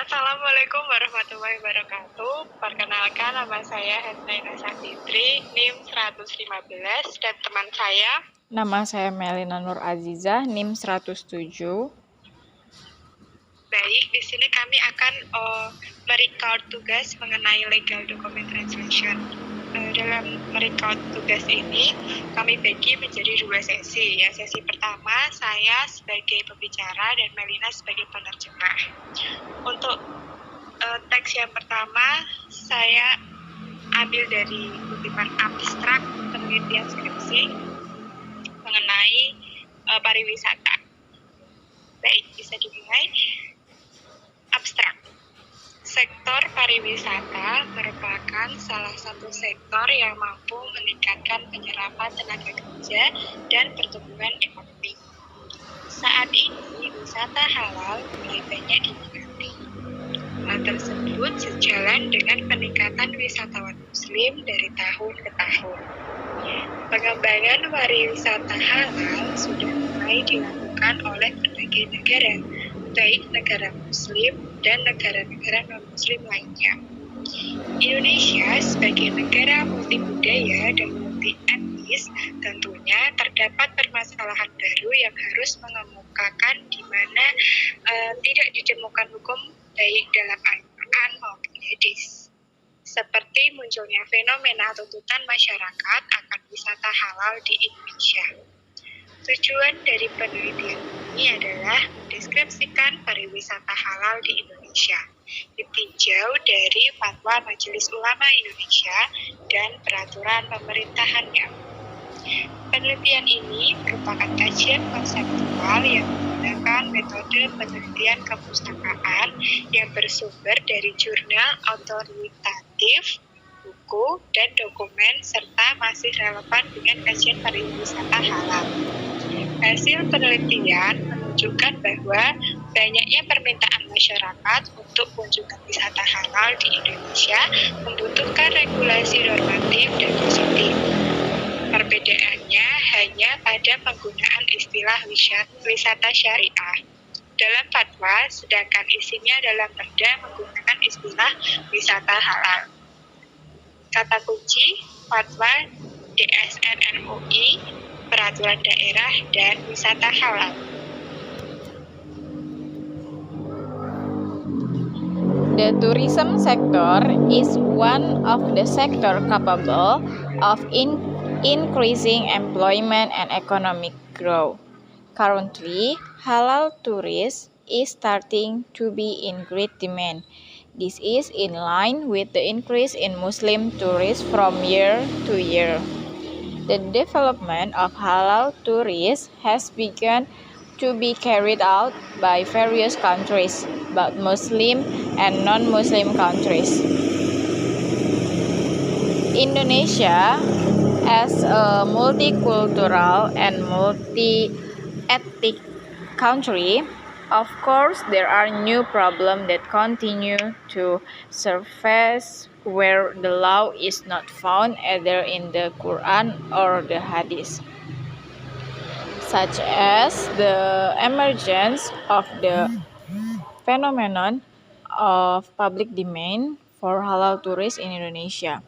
Assalamualaikum warahmatullahi wabarakatuh. Perkenalkan, nama saya Hasnaina Safitri, NIM 115, dan teman saya. Nama saya Melina Nur Aziza, NIM 107. Baik, di sini kami akan merecord tugas mengenai legal document translation. Dalam merecord tugas ini, kami bagi menjadi 2 sesi. Ya, sesi pertama, saya sebagai pembicara dan Melina sebagai penerjemah. Untuk teks yang pertama, saya ambil dari kutipan abstrak penelitian skripsi mengenai pariwisata. Baik, bisa dimulai. Abstrak. Sektor pariwisata merupakan salah satu sektor yang mampu meningkatkan penyerapan tenaga kerja dan pertumbuhan ekonomi. Saat ini, wisata halal mulai banyak diminati. Hal tersebut sejalan dengan peningkatan wisatawan muslim dari tahun ke tahun. Pengembangan pariwisata halal sudah mulai dilakukan oleh berbagai negara, baik negara muslim dan negara-negara non-muslim lainnya. Indonesia sebagai negara multibudaya dan multi-etnis tentunya terdapat permasalahan baru yang harus mengemukakan di mana tidak ditemukan hukum baik dalam Al-Quran maupun hadis. Seperti munculnya fenomena tuntutan masyarakat akan wisata halal di Indonesia. Tujuan dari penelitian ini adalah mendeskripsikan pariwisata halal di Indonesia, ditinjau dari Fatwa Majelis Ulama Indonesia dan peraturan pemerintahannya. Penelitian ini merupakan kajian konseptual yang menggunakan metode penelitian kepustakaan yang bersumber dari jurnal otoritatif, buku, dan dokumen, serta masih relevan dengan kajian pariwisata halal. Hasil penelitian menunjukkan bahwa banyaknya permintaan masyarakat untuk kunjungan wisata halal di Indonesia membutuhkan regulasi normatif dan positif. Perbedaannya hanya pada penggunaan istilah wisata syariah dalam fatwa, sedangkan isinya dalam perda menggunakan istilah wisata halal. Kata kunci, fatwa DSN MUI, peraturan daerah, dan wisata halal. The tourism sector is one of the sector capable of increasing employment and economic growth. Currently, halal tourism is starting to be in great demand. This is in line with the increase in Muslim tourists from year to year. The development of halal tourism has begun to be carried out by various countries, both Muslim and non-Muslim countries. Indonesia, as a multicultural and multi-ethnic country, of course, there are new problems that continue to surface where the law is not found either in the Quran or the Hadith, such as the emergence of the phenomenon of public demand for halal tourists in Indonesia.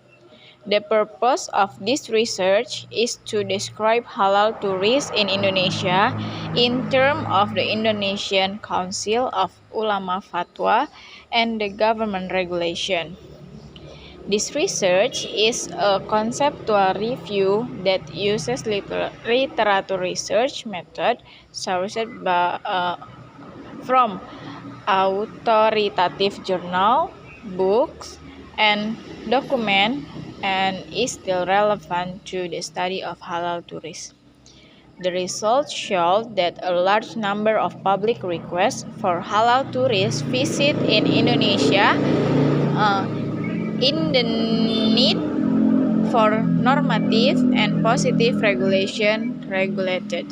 The purpose of this research is to describe halal tourism in Indonesia in terms of the Indonesian Council of Ulama Fatwa and the government regulation. This research is a conceptual review that uses literature research method sourced from authoritative journal, books, and documents, and is still relevant to the study of halal tourism. The results show that a large number of public requests for halal tourist visit in Indonesia in the need for normative and positive regulation regulated.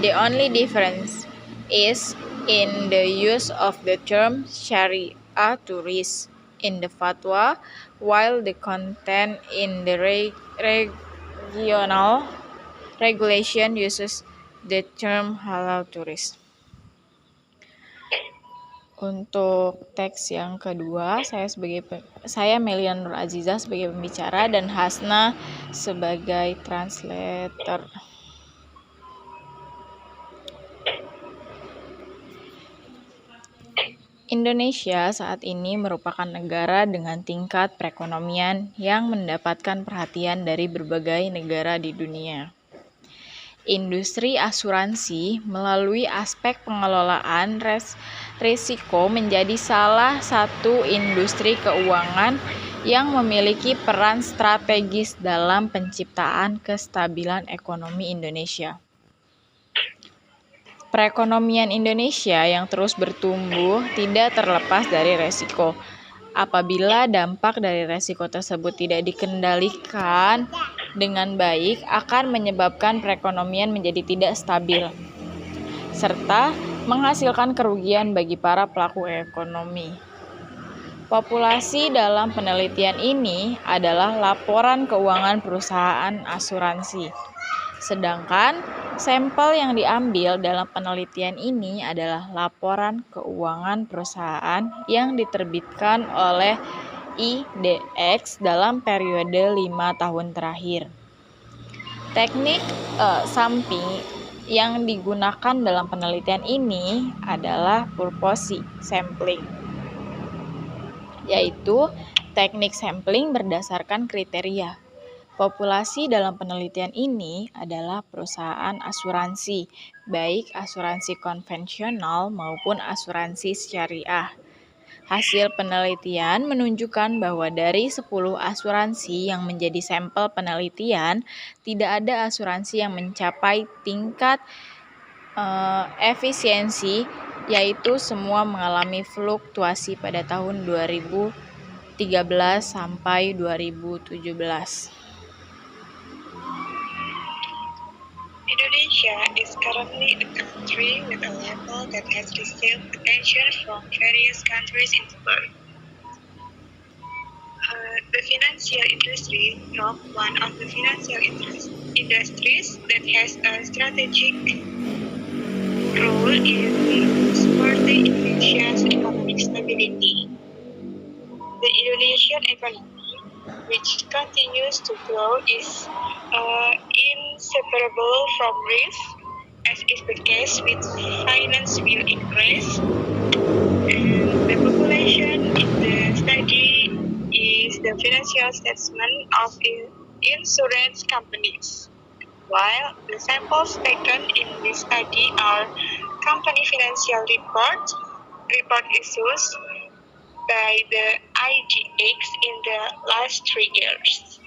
The only difference is in the use of the term Sharia tourist in the fatwa, while the content in the regional regulation uses the term halal tourist. Untuk teks yang kedua, saya Melia Nur Azizah sebagai pembicara dan Hasna sebagai translator. Indonesia saat ini merupakan negara dengan tingkat perekonomian yang mendapatkan perhatian dari berbagai negara di dunia. Industri asuransi melalui aspek pengelolaan risiko menjadi salah satu industri keuangan yang memiliki peran strategis dalam penciptaan kestabilan ekonomi Indonesia. Perekonomian Indonesia yang terus bertumbuh tidak terlepas dari resiko. Apabila dampak dari resiko tersebut tidak dikendalikan dengan baik, akan menyebabkan perekonomian menjadi tidak stabil, serta menghasilkan kerugian bagi para pelaku ekonomi. Populasi dalam penelitian ini adalah laporan keuangan perusahaan asuransi. Sedangkan sampel yang diambil dalam penelitian ini adalah laporan keuangan perusahaan yang diterbitkan oleh IDX dalam periode 5 tahun terakhir. Teknik samping yang digunakan dalam penelitian ini adalah purpose sampling, yaitu teknik sampling berdasarkan kriteria. Populasi dalam penelitian ini adalah perusahaan asuransi, baik asuransi konvensional maupun asuransi syariah. Hasil penelitian menunjukkan bahwa dari 10 asuransi yang menjadi sampel penelitian, tidak ada asuransi yang mencapai tingkat efisiensi, yaitu semua mengalami fluktuasi pada tahun 2013 sampai 2017. Indonesia is currently a country with a level that has received attention from various countries in the world. The financial industry is one of the financial industries that has a strategic role in supporting Indonesia's economic stability. The Indonesian economy, which continues to grow, is inseparable from risk, as is the case with finance will increase. And the population in the study is the financial statement of insurance companies, while the samples taken in this study are company financial report issues by the IDX in the last 3 years.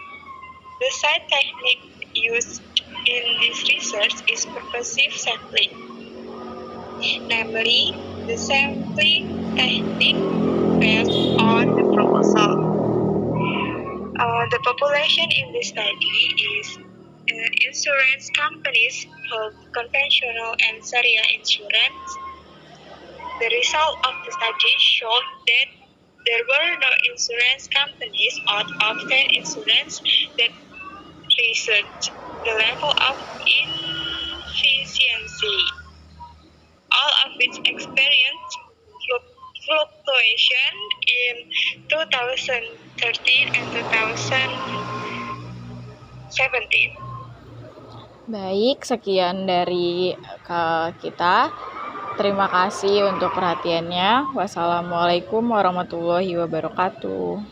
The side technique used in this research is purposive sampling, namely the sampling technique based on the proposal. The population in this study is insurance companies, both conventional and Sharia insurance. The result of the study showed that there were no insurance companies out of 10 insurance that researched the level of inefficiency, all of which experienced fluctuation in 2013 and 2017. Baik, sekian dari kita. Terima kasih untuk perhatiannya. Wassalamualaikum warahmatullahi wabarakatuh.